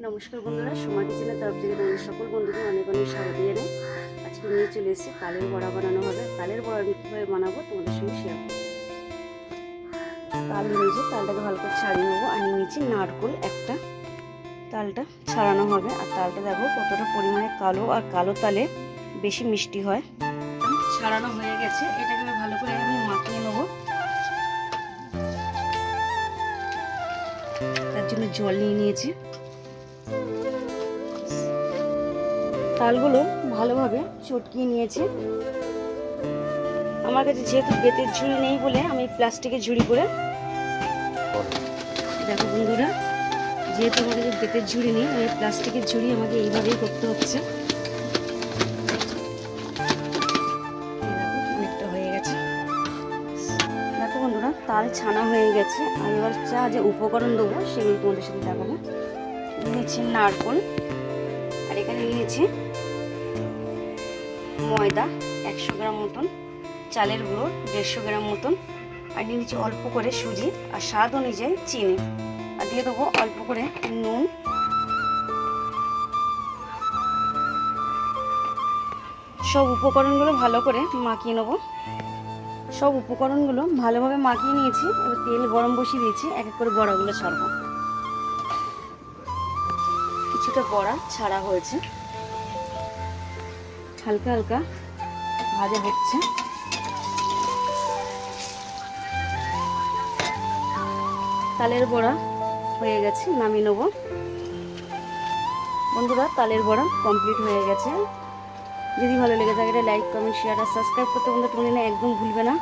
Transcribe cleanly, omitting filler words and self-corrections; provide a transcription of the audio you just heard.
নমস্কার বন্ধুরা, সোমা কিচেনের তরফ থেকে তোমাদের সকল বন্ধুদের অনেক অনেক স্বাগত জানাই। আজকে নিয়ে চলে এসেছি তালের বড়া বানানো হবে। তালের বড়া আমি কীভাবে বানাবো তোমাদের সঙ্গে শেয়ার করবো। তাল নিয়েছি, তালটাকে ভালো করে ছাড়িয়ে নেবো। আর নিয়েছি নারকোল একটা, তালটা ছাড়ানো হবে। আর তালটা দেখো কতটা পরিমাণে কালো, আর কালো তালে বেশি মিষ্টি হয়। ছাড়ানো হয়ে গেছে, এটাকে ভালো করে আমি মাখিয়ে নেবো। তার জন্য জল নিয়ে নিয়েছি। তালগুলো ভালোভাবে চটকিয়ে নিয়েছি। আমার কাছে যেহেতু বেতের ঝুড়ি নেই বলে আমি প্লাস্টিকের ঝুড়ি করে, দেখো বন্ধুরা, যেহেতু আমার কাছে বেতের ঝুড়ি নেই, আমি প্লাস্টিকের ঝুড়ি আমাকে এইভাবেই করতে হচ্ছে। অনেকটা হয়ে গেছে। দেখো বন্ধুরা, তাল ছানা হয়ে গেছে। আর এবার যে উপকরণ দেবো সেগুলো তোমাদের সাথে দেখাবো। নিয়েছি নারকোল, আর এখানে নিয়েছি ময়দা 100 গ্রাম মতন, চালের গুঁড়ো 150 গ্রাম মতন, আর নিয়ে নিচ্ছি অল্প করে সুজি, আর স্বাদ অনুযায়ী চিনি, আর দিয়ে দেবো অল্প করে নুন। সব উপকরণগুলো ভালো করে মাখিয়ে নেবো। সব উপকরণগুলো ভালোভাবে মাখিয়ে নিয়েছি। এবার তেল গরম বসিয়ে দিয়েছি, এক এক করে বড়াগুলো ছাড়বো। কিছুটা বড়া ছাড়া হয়েছে, হালকা হালকা ভাজা হচ্ছে। তালের বড়া হয়ে গেছে, নামিয়ে নেবো। বন্ধুরা, তালের বড়া কমপ্লিট হয়ে গেছে। যদি ভালো লেগে থাকে লাইক, কমেন্ট, শেয়ার আর সাবস্ক্রাইব করতে বন্ধুরা তোমরা একদম ভুলবে না।